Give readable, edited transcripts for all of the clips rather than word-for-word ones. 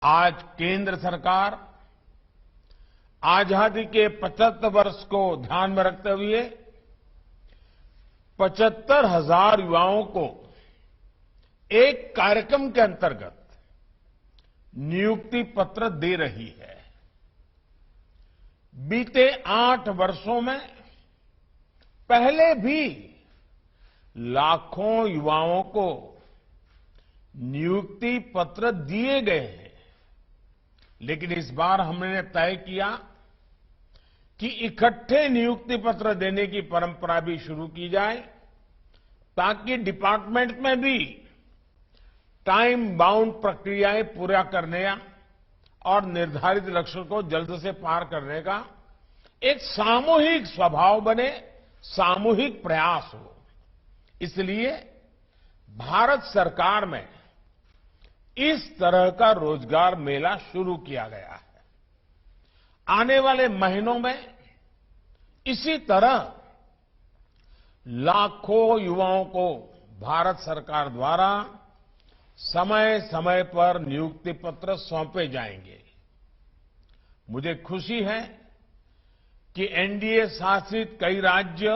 आज केंद्र सरकार आजादी के 75 वर्ष को ध्यान में रखते हुए 75,000 युवाओं को एक कार्यक्रम के अंतर्गत नियुक्ति पत्र दे रही है। बीते 8 वर्षों में पहले भी लाखों युवाओं को नियुक्ति पत्र दिए गए हैं, लेकिन इस बार हमने तय किया कि इकट्ठे नियुक्ति पत्र देने की परंपरा भी शुरू की जाए, ताकि डिपार्टमेंट में भी टाइम बाउंड प्रक्रियाएं पूरा करने और निर्धारित लक्ष्य को जल्द से पार करने का एक सामूहिक स्वभाव बने, सामूहिक प्रयास हो। इसलिए भारत सरकार में इस तरह का रोजगार मेला शुरू किया गया है। आने वाले महीनों में इसी तरह लाखों युवाओं को भारत सरकार द्वारा समय समय पर नियुक्ति पत्र सौंपे जाएंगे। मुझे खुशी है कि एनडीए शासित कई राज्य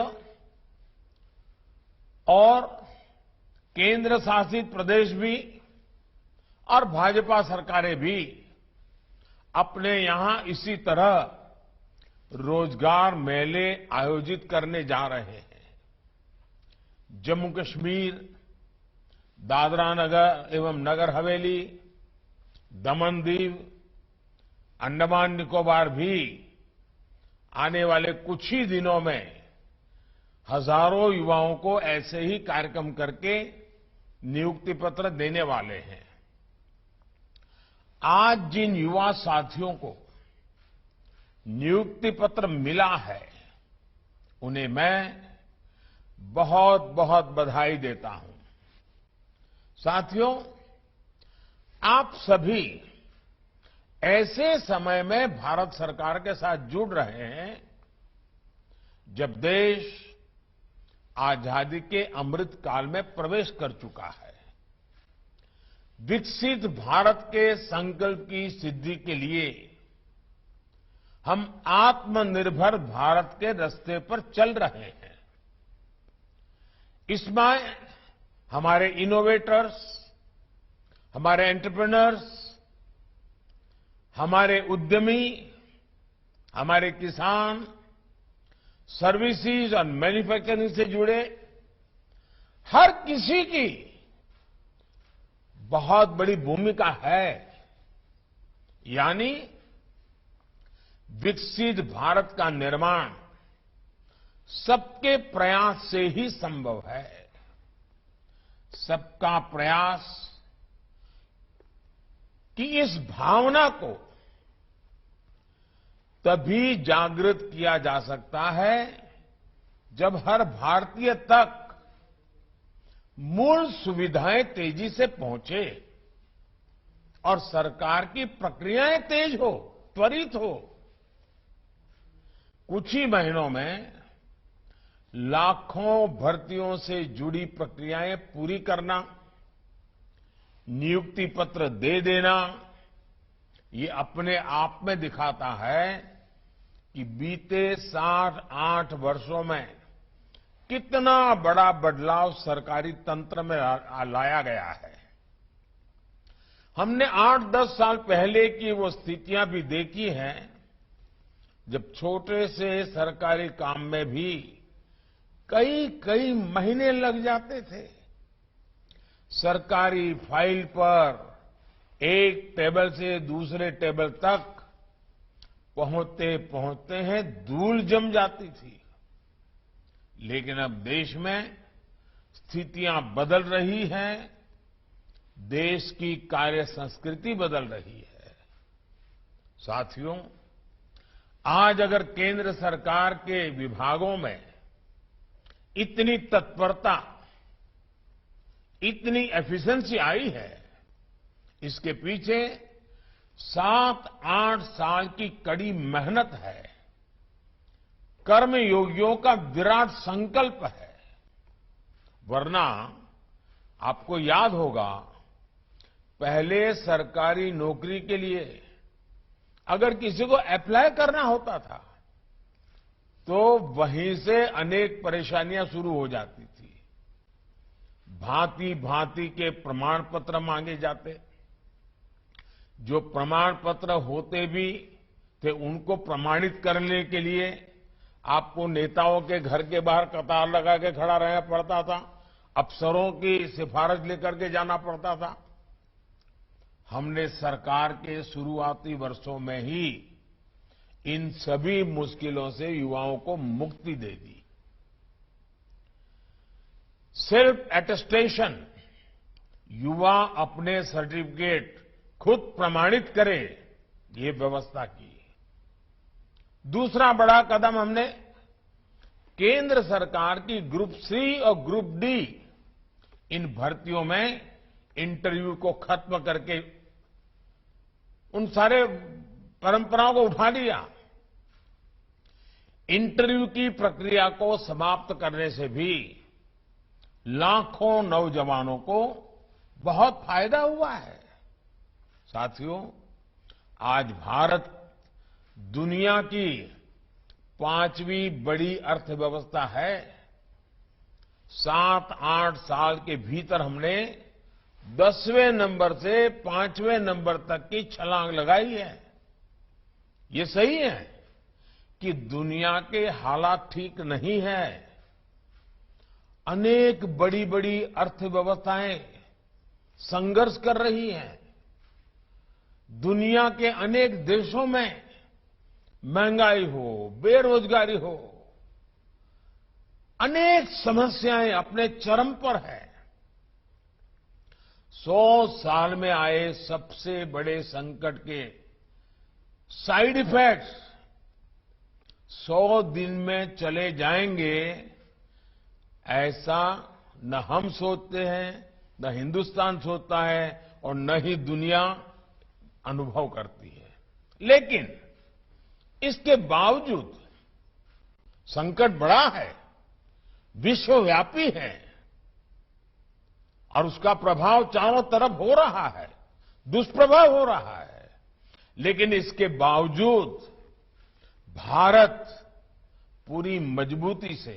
और केंद्र शासित प्रदेश भी और भाजपा सरकारें भी अपने यहां इसी तरह रोजगार मेले आयोजित करने जा रहे हैं। जम्मू कश्मीर, दादरा नगर एवं नगर हवेली, दमन दीव, अंडमान निकोबार भी आने वाले कुछ ही दिनों में हजारों युवाओं को ऐसे ही कार्यक्रम करके नियुक्ति पत्र देने वाले हैं। आज जिन युवा साथियों को नियुक्ति पत्र मिला है, उन्हें मैं बहुत बहुत बधाई देता हूं। साथियों, आप सभी ऐसे समय में भारत सरकार के साथ जुड़ रहे हैं जब देश आजादी के अमृत काल में प्रवेश कर चुका है। विकसित भारत के संकल्प की सिद्धि के लिए हम आत्मनिर्भर भारत के रास्ते पर चल रहे हैं। इसमें हमारे इनोवेटर्स, हमारे एंटरप्रेन्योर्स, हमारे उद्यमी, हमारे किसान, सर्विसेज और मैन्युफैक्चरिंग से जुड़े हर किसी की बहुत बड़ी भूमिका है। यानी विकसित भारत का निर्माण सबके प्रयास से ही संभव है। सबका प्रयास की इस भावना को तभी जागृत किया जा सकता है जब हर भारतीय तक मूल सुविधाएं तेजी से पहुंचे और सरकार की प्रक्रियाएं तेज हो, त्वरित हो। कुछ ही महीनों में लाखों भर्तियों से जुड़ी प्रक्रियाएं पूरी करना, नियुक्ति पत्र दे देना, ये अपने आप में दिखाता है कि बीते 7-8 वर्षों में कितना बड़ा बदलाव सरकारी तंत्र में लाया गया है। हमने 8-10 साल पहले की वो स्थितियां भी देखी हैं जब छोटे से सरकारी काम में भी कई महीने लग जाते थे। सरकारी फाइल पर एक टेबल से दूसरे टेबल तक पहुंचते पहुंचते हैं धूल जम जाती थी। लेकिन अब देश में स्थितियां बदल रही हैं, देश की कार्य संस्कृति बदल रही है। साथियों, आज अगर केंद्र सरकार के विभागों में इतनी तत्परता, इतनी एफिशिएंसी आई है, इसके पीछे 7-8 साल की कड़ी मेहनत है, कर्मयोगियों का विराट संकल्प है। वरना आपको याद होगा पहले सरकारी नौकरी के लिए अगर किसी को अप्लाई करना होता था तो वहीं से अनेक परेशानियां शुरू हो जाती थी। भांति भांति के प्रमाण पत्र मांगे जाते, जो प्रमाण पत्र होते भी थे उनको प्रमाणित करने के लिए आपको नेताओं के घर के बाहर कतार लगा के खड़ा रहना पड़ता था, अफसरों की सिफारिश लेकर के जाना पड़ता था। हमने सरकार के शुरुआती वर्षों में ही इन सभी मुश्किलों से युवाओं को मुक्ति दे दी। सेल्फ अटेस्टेशन, युवा अपने सर्टिफिकेट खुद प्रमाणित करे, ये व्यवस्था की। दूसरा बड़ा कदम हमने केंद्र सरकार की ग्रुप सी और ग्रुप डी इन भर्तियों में इंटरव्यू को खत्म करके उन सारे परंपराओं को उठा लिया। इंटरव्यू की प्रक्रिया को समाप्त करने से भी लाखों नौजवानों को बहुत फायदा हुआ है। साथियों, आज भारत दुनिया की 5वीं बड़ी अर्थव्यवस्था है। 7-8 साल के भीतर हमने 10वें नंबर से 5वें नंबर तक की छलांग लगाई है। ये सही है कि दुनिया के हालात ठीक नहीं है। अनेक बड़ी बड़ी अर्थव्यवस्थाएं संघर्ष कर रही हैं। दुनिया के अनेक देशों में महंगाई हो, बेरोजगारी हो, अनेक समस्याएं अपने चरम पर है। 100 साल में आए सबसे बड़े संकट के साइड इफेक्ट्स 100 दिन में चले जाएंगे, ऐसा न हम सोचते हैं, न हिंदुस्तान सोचता है और न ही दुनिया अनुभव करती है। लेकिन इसके बावजूद संकट बड़ा है, विश्वव्यापी है और उसका प्रभाव चारों तरफ हो रहा है, दुष्प्रभाव हो रहा है। लेकिन इसके बावजूद भारत पूरी मजबूती से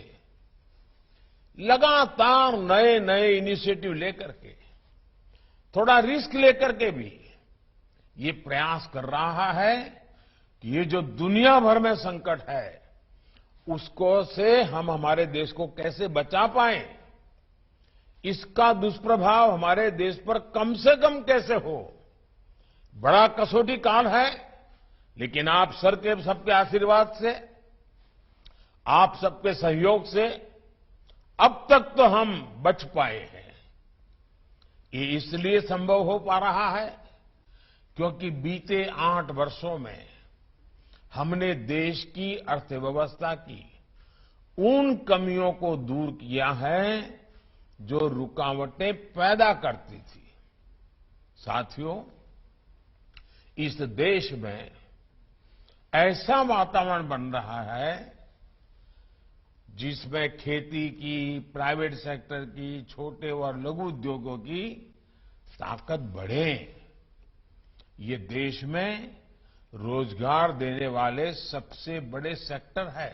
लगातार नए नए इनिशिएटिव लेकर के, थोड़ा रिस्क लेकर के भी ये प्रयास कर रहा है कि ये जो दुनिया भर में संकट है उसको से हम हमारे देश को कैसे बचा पाएं, इसका दुष्प्रभाव हमारे देश पर कम से कम कैसे हो। बड़ा कसौटी काल है, लेकिन आप सबके आशीर्वाद से, आप सबके सहयोग से अब तक तो हम बच पाए हैं। ये इसलिए संभव हो पा रहा है क्योंकि बीते 8 वर्षों में हमने देश की अर्थव्यवस्था की उन कमियों को दूर किया है जो रुकावटें पैदा करती थी। साथियों, इस देश में ऐसा वातावरण बन रहा है जिसमें खेती की, प्राइवेट सेक्टर की, छोटे और लघु उद्योगों की ताकत बढ़े। ये देश में रोजगार देने वाले सबसे बड़े सेक्टर है।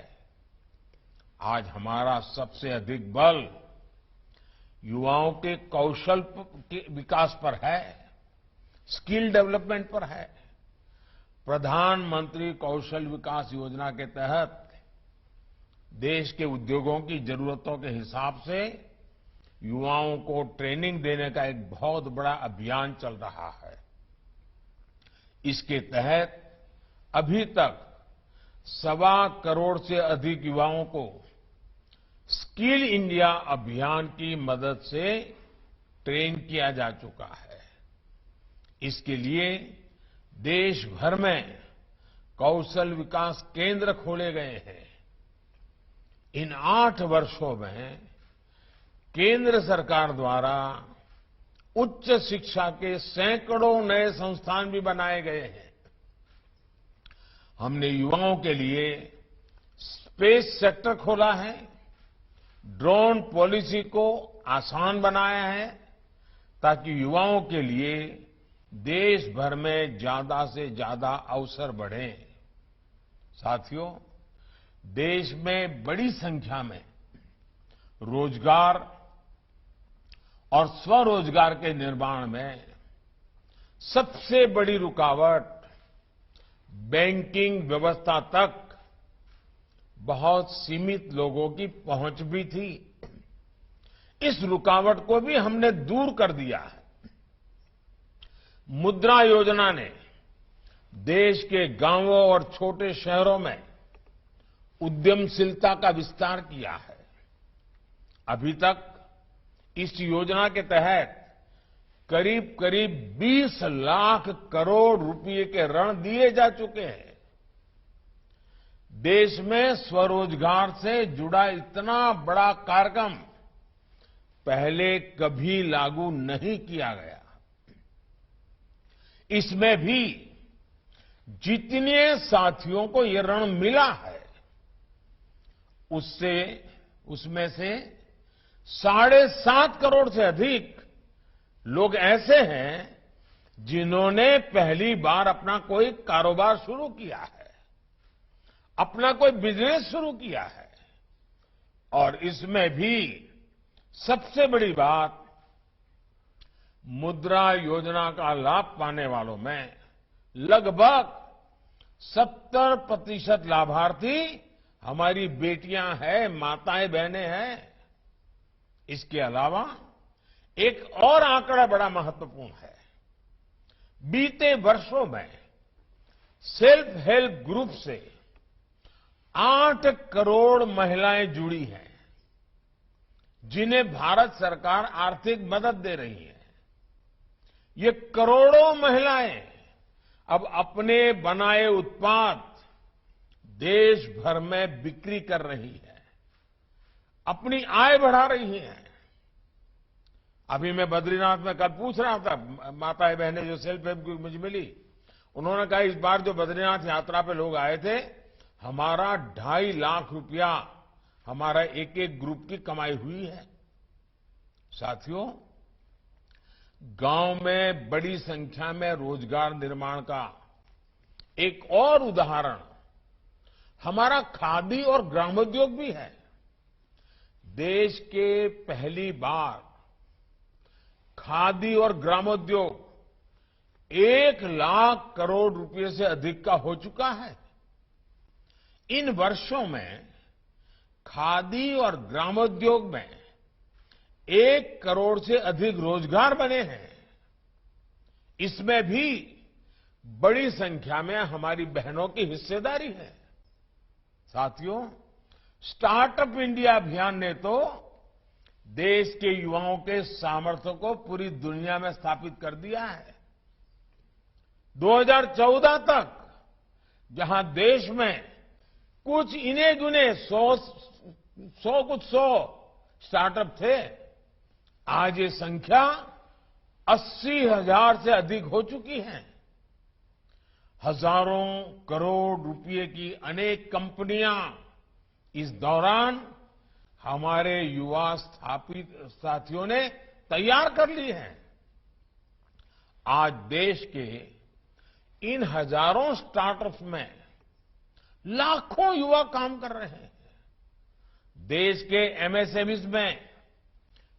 आज हमारा सबसे अधिक बल युवाओं के कौशल के विकास पर है, स्किल डेवलपमेंट पर है। प्रधानमंत्री कौशल विकास योजना के तहत देश के उद्योगों की जरूरतों के हिसाब से युवाओं को ट्रेनिंग देने का एक बहुत बड़ा अभियान चल रहा है। इसके तहत अभी तक 1.25 करोड़ से अधिक युवाओं को स्किल इंडिया अभियान की मदद से ट्रेन किया जा चुका है। इसके लिए देश भर में कौशल विकास केंद्र खोले गए हैं। इन 8 वर्षों में केंद्र सरकार द्वारा उच्च शिक्षा के सैकड़ों नए संस्थान भी बनाए गए हैं। हमने युवाओं के लिए स्पेस सेक्टर खोला है, ड्रोन पॉलिसी को आसान बनाया है ताकि युवाओं के लिए देश भर में ज्यादा से ज्यादा अवसर बढ़े। साथियों, देश में बड़ी संख्या में रोजगार और स्वरोजगार के निर्माण में सबसे बड़ी रुकावट बैंकिंग व्यवस्था तक बहुत सीमित लोगों की पहुंच भी थी। इस रुकावट को भी हमने दूर कर दिया है। मुद्रा योजना ने देश के गांवों और छोटे शहरों में उद्यमशीलता का विस्तार किया है। अभी तक इस योजना के तहत करीब करीब 20 लाख करोड़ रुपए के ऋण दिए जा चुके हैं। देश में स्वरोजगार से जुड़ा इतना बड़ा कार्यक्रम पहले कभी लागू नहीं किया गया। इसमें भी जितने साथियों को ये ऋण मिला है उसमें से 7.5 करोड़ से अधिक लोग ऐसे हैं जिन्होंने पहली बार अपना कोई कारोबार शुरू किया है, अपना कोई बिजनेस शुरू किया है। और इसमें भी सबसे बड़ी बात, मुद्रा योजना का लाभ पाने वालों में लगभग 70% लाभार्थी हमारी बेटियां हैं, माताएं बहनें हैं। इसके अलावा एक और आंकड़ा बड़ा महत्वपूर्ण है। बीते वर्षों में सेल्फ हेल्प ग्रुप से 8 करोड़ महिलाएं जुड़ी हैं, जिन्हें भारत सरकार आर्थिक मदद दे रही है। ये करोड़ों महिलाएं अब अपने बनाए उत्पाद देश भर में बिक्री कर रही है, अपनी आय बढ़ा रही हैं। अभी मैं बद्रीनाथ में कल पूछ रहा था, माताएं बहनें जो सेल्फ हेल्प ग्रुप मुझे मिली, उन्होंने कहा इस बार जो बद्रीनाथ यात्रा पे लोग आए थे, हमारा 2.5 लाख रुपया हमारा एक एक ग्रुप की कमाई हुई है। साथियों, गांव में बड़ी संख्या में रोजगार निर्माण का एक और उदाहरण हमारा खादी और ग्रामोद्योग भी है। देश के पहली बार खादी और ग्रामोद्योग 1 लाख करोड़ रुपए से अधिक का हो चुका है। इन वर्षों में खादी और ग्रामोद्योग में 1 करोड़ से अधिक रोजगार बने हैं। इसमें भी बड़ी संख्या में हमारी बहनों की हिस्सेदारी है। साथियों, स्टार्टअप इंडिया अभियान ने तो देश के युवाओं के सामर्थ्य को पूरी दुनिया में स्थापित कर दिया है। 2014 तक जहां देश में कुछ इने गुने 100 स्टार्टअप थे, आज ये संख्या 80,000 से अधिक हो चुकी है। हजारों करोड़ रुपए की अनेक कंपनियां इस दौरान हमारे युवा स्थापित साथियों ने तैयार कर ली हैं। आज देश के इन हजारों स्टार्टअप्स में लाखों युवा काम कर रहे हैं। देश के एमएसएमईज में,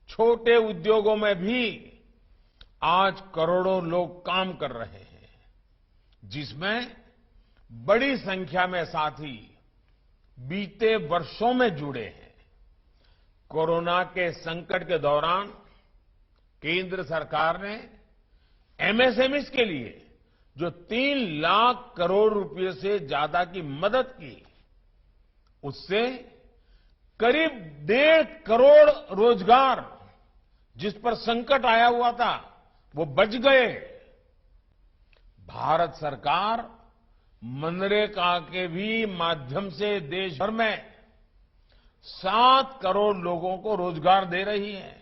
छोटे उद्योगों में भी आज करोड़ों लोग काम कर रहे हैं, जिसमें बड़ी संख्या में साथी बीते वर्षों में जुड़े हैं। कोरोना के संकट के दौरान केंद्र सरकार ने एमएसएमईज के लिए जो 3 लाख करोड़ रुपए से ज्यादा की मदद की, उससे करीब 1.5 करोड़ रोजगार जिस पर संकट आया हुआ था, वो बच गए। भारत सरकार मनरेगा के भी माध्यम से देश भर में 7 करोड़ लोगों को रोजगार दे रही है।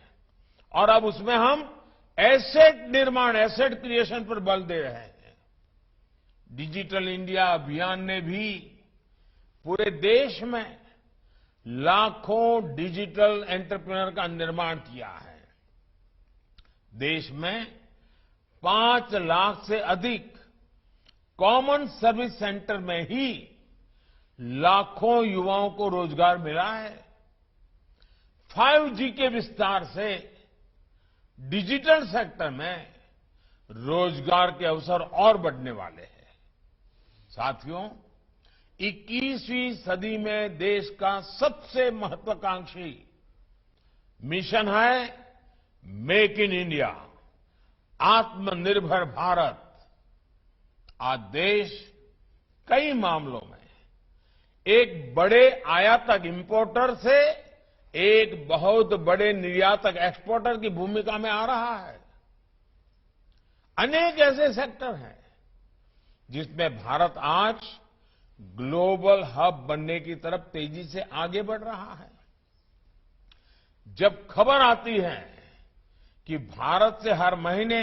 और अब उसमें हम एसेट निर्माण, एसेट क्रिएशन पर बल दे रहे हैं। डिजिटल इंडिया अभियान ने भी पूरे देश में लाखों डिजिटल एंटरप्रेन्योर का निर्माण किया है। देश में 5 लाख से अधिक कॉमन सर्विस सेंटर में ही लाखों युवाओं को रोजगार मिला है। 5G के विस्तार से डिजिटल सेक्टर में रोजगार के अवसर और बढ़ने वाले हैं। साथियों, 21वीं सदी में देश का सबसे महत्वाकांक्षी मिशन है मेक इन इंडिया, आत्मनिर्भर भारत। आज देश कई मामलों में एक बड़े आयातक इंपोर्टर से एक बहुत बड़े निर्यातक एक्सपोर्टर की भूमिका में आ रहा है। अनेक ऐसे सेक्टर हैं जिसमें भारत आज ग्लोबल हब बनने की तरफ तेजी से आगे बढ़ रहा है। जब खबर आती है कि भारत से हर महीने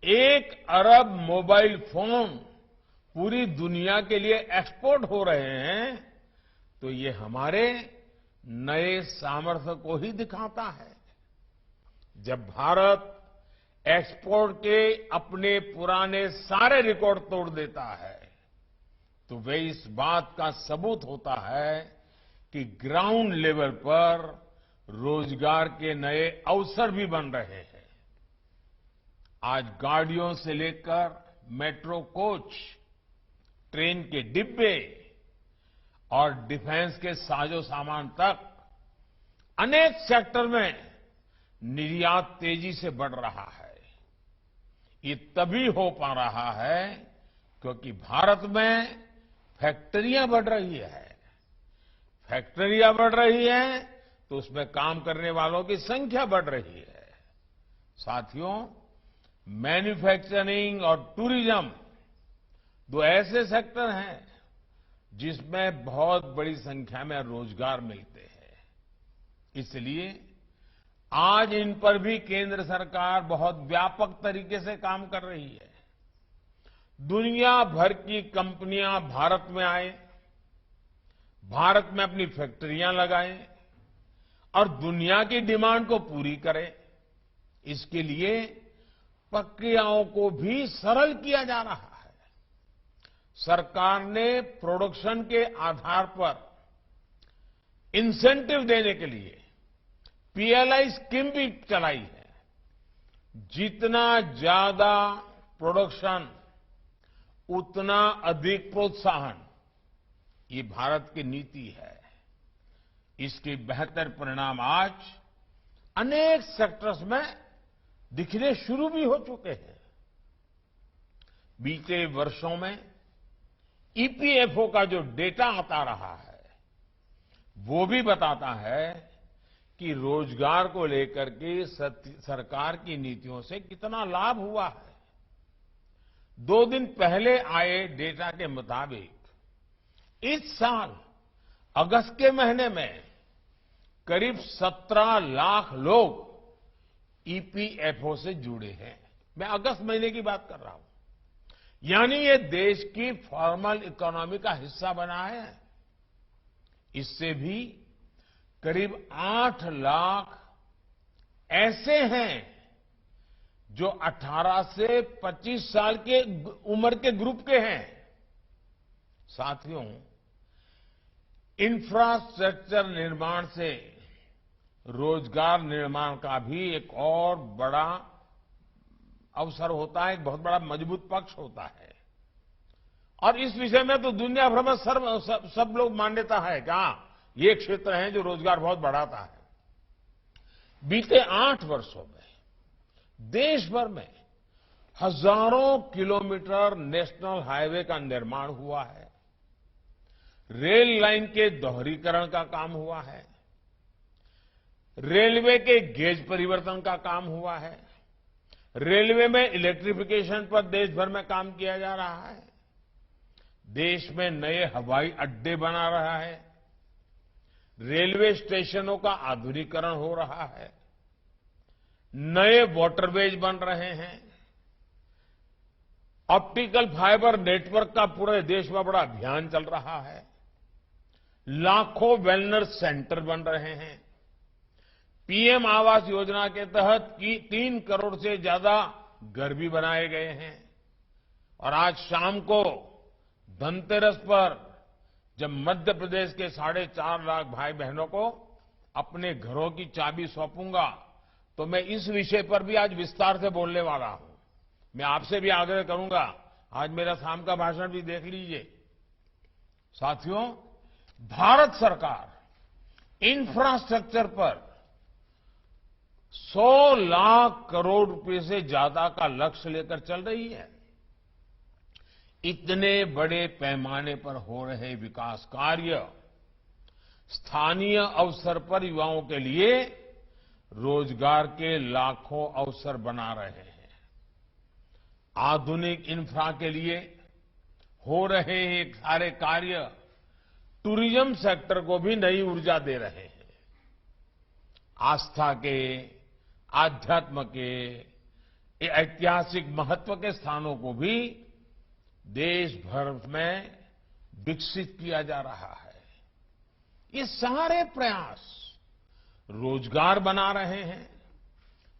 1 अरब मोबाइल फोन पूरी दुनिया के लिए एक्सपोर्ट हो रहे हैं, तो ये हमारे नए सामर्थ्य को ही दिखाता है। जब भारत एक्सपोर्ट के अपने पुराने सारे रिकॉर्ड तोड़ देता है, तो वे इस बात का सबूत होता है कि ग्राउंड लेवल पर रोजगार के नए अवसर भी बन रहे हैं। आज गाड़ियों से लेकर मेट्रो कोच, ट्रेन के डिब्बे और डिफेंस के साजो सामान तक अनेक सेक्टर में निर्यात तेजी से बढ़ रहा है। ये तभी हो पा रहा है क्योंकि भारत में फैक्ट्रियां बढ़ रही है। फैक्ट्रियां बढ़ रही है तो उसमें काम करने वालों की संख्या बढ़ रही है। साथियों, मैन्युफैक्चरिंग और टूरिज्म 2 ऐसे सेक्टर हैं जिसमें बहुत बड़ी संख्या में रोजगार मिलते हैं। इसलिए आज इन पर भी केंद्र सरकार बहुत व्यापक तरीके से काम कर रही है। दुनिया भर की कंपनियां भारत में आए, भारत में अपनी फैक्ट्रियां लगाएं और दुनिया की डिमांड को पूरी करें। इसके लिए प्रक्रियाओं को भी सरल किया जा रहा है। सरकार ने प्रोडक्शन के आधार पर इंसेंटिव देने के लिए पीएलआई स्कीम भी चलाई है। जितना ज्यादा प्रोडक्शन उतना अधिक प्रोत्साहन, ये भारत की नीति है। इसके बेहतर परिणाम आज अनेक सेक्टर्स में दिखने शुरू भी हो चुके हैं। बीते वर्षों में ईपीएफओ का जो डेटा आता रहा है, वो भी बताता है कि रोजगार को लेकर के सरकार की नीतियों से कितना लाभ हुआ है। 2 दिन पहले आए डेटा के मुताबिक इस साल अगस्त के महीने में करीब 17 लाख लोग ईपीएफओ से जुड़े हैं। मैं अगस्त महीने की बात कर रहा हूं। यानी ये देश की फॉर्मल इकोनॉमी का हिस्सा बना है। इससे भी करीब 8 लाख ऐसे हैं जो 18 से 25 साल के उम्र के ग्रुप के हैं। साथियों, इंफ्रास्ट्रक्चर निर्माण से रोजगार निर्माण का भी एक और बड़ा अवसर होता है, एक बहुत बड़ा मजबूत पक्ष होता है। और इस विषय में तो दुनिया भर में सब लोग मान्यता है कि हाँ, ये क्षेत्र है जो रोजगार बहुत बढ़ाता है। बीते 8 वर्षों में देश भर में हजारों किलोमीटर नेशनल हाईवे का निर्माण हुआ है। रेल लाइन के दोहरीकरण का काम हुआ है। रेलवे के गेज परिवर्तन का काम हुआ है। रेलवे में इलेक्ट्रिफिकेशन पर देश भर में काम किया जा रहा है। देश में नए हवाई अड्डे बना रहा है। रेलवे स्टेशनों का आधुनिकीकरण हो रहा है। नए वाटरवेज बन रहे हैं। ऑप्टिकल फाइबर नेटवर्क का पूरे देश में बड़ा अभियान चल रहा है। लाखों वेलनेस सेंटर बन रहे हैं। पीएम आवास योजना के तहत 3 करोड़ से ज्यादा घर भी बनाए गए हैं और आज शाम को धनतेरस पर जब मध्य प्रदेश के 4.5 लाख भाई बहनों को अपने घरों की चाबी सौंपूंगा तो मैं इस विषय पर भी आज विस्तार से बोलने वाला हूं। मैं आपसे भी आग्रह करूंगा, आज मेरा शाम का भाषण भी देख लीजिए। साथियों, भारत सरकार इंफ्रास्ट्रक्चर पर 100 लाख करोड़ रुपए से ज्यादा का लक्ष्य लेकर चल रही है। इतने बड़े पैमाने पर हो रहे विकास कार्य स्थानीय अवसर पर युवाओं के लिए रोजगार के लाखों अवसर बना रहे हैं। आधुनिक इंफ्रा के लिए हो रहे ये सारे कार्य टूरिज्म सेक्टर को भी नई ऊर्जा दे रहे हैं। आस्था के, आध्यात्म के, ऐतिहासिक महत्व के स्थानों को भी देश भर में विकसित किया जा रहा है। ये सारे प्रयास रोजगार बना रहे हैं,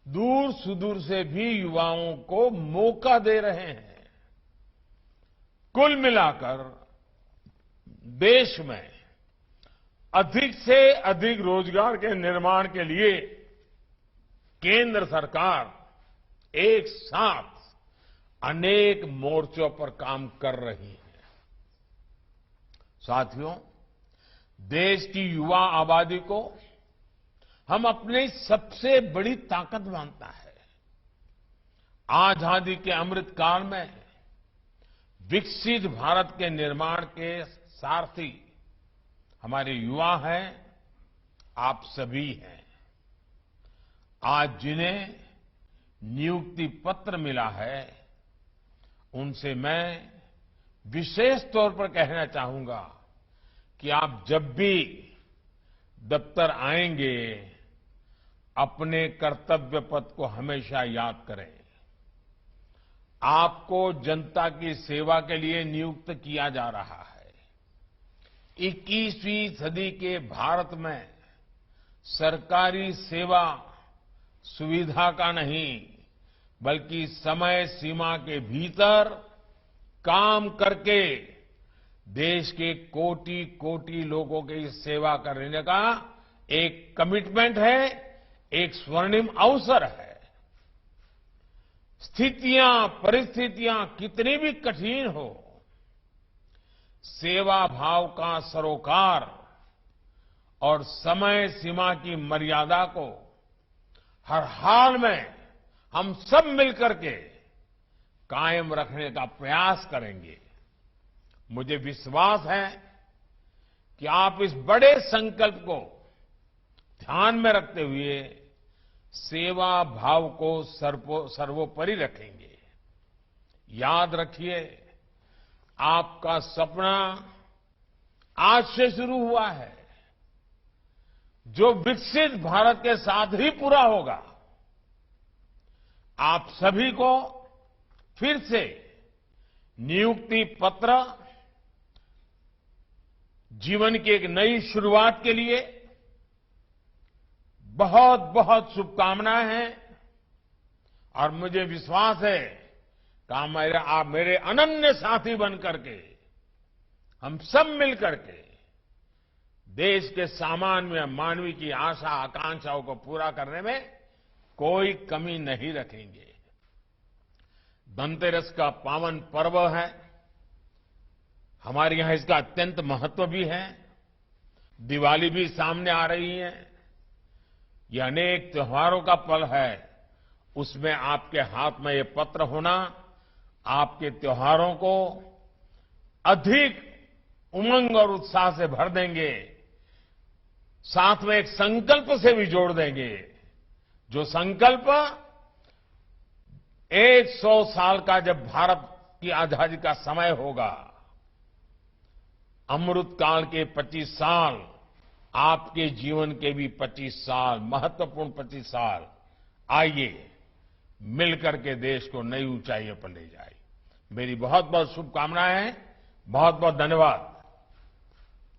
दूर सुदूर से भी युवाओं को मौका दे रहे हैं। कुल मिलाकर देश में अधिक से अधिक रोजगार के निर्माण के लिए केंद्र सरकार एक साथ अनेक मोर्चों पर काम कर रही है। साथियों, देश की युवा आबादी को हम अपनी सबसे बड़ी ताकत मानता है। आजादी के अमृत काल में विकसित भारत के निर्माण के सारथी हमारे युवा हैं, आप सभी हैं। आज जिन्हें नियुक्ति पत्र मिला है, उनसे मैं विशेष तौर पर कहना चाहूंगा कि आप जब भी दफ्तर आएंगे, अपने कर्तव्य पथ को हमेशा याद करें। आपको जनता की सेवा के लिए नियुक्त किया जा रहा है। 21वीं सदी के भारत में सरकारी सेवा सुविधा का नहीं, बल्कि समय सीमा के भीतर काम करके देश के कोटि कोटि लोगों की सेवा करने का एक कमिटमेंट है, एक स्वर्णिम अवसर है। स्थितियां, परिस्थितियां कितनी भी कठिन हो, सेवा भाव का सरोकार और समय सीमा की मर्यादा को हर हाल में हम सब मिलकर के कायम रखने का प्रयास करेंगे। मुझे विश्वास है कि आप इस बड़े संकल्प को ध्यान में रखते हुए सेवा भाव को सर्वोपरि रखेंगे। याद रखिए, आपका सपना आज से शुरू हुआ है, जो विकसित भारत के साथ ही पूरा होगा। आप सभी को फिर से नियुक्ति पत्र जीवन की एक नई शुरुआत के लिए बहुत बहुत शुभकामनाएं हैं और मुझे विश्वास है कि आप मेरे अनन्य साथी बनकर के हम सब मिलकर के देश के सामान्य मानवी की आशा आकांक्षाओं को पूरा करने में कोई कमी नहीं रखेंगे। धनतेरस का पावन पर्व है, हमारे यहां इसका अत्यंत महत्व भी है। दिवाली भी सामने आ रही है। ये अनेक त्योहारों का पल है, उसमें आपके हाथ में ये पत्र होना आपके त्योहारों को अधिक उमंग और उत्साह से भर देंगे, साथ में एक संकल्प से भी जोड़ देंगे, जो संकल्प 100 साल का जब भारत की आजादी का समय होगा, अमृत काल के 25 साल, आपके जीवन के भी 25 साल, महत्वपूर्ण 25 साल, आइए मिलकर के देश को नई ऊंचाइयों पर ले जाए। मेरी बहुत बहुत शुभकामनाएं हैं। बहुत बहुत धन्यवाद।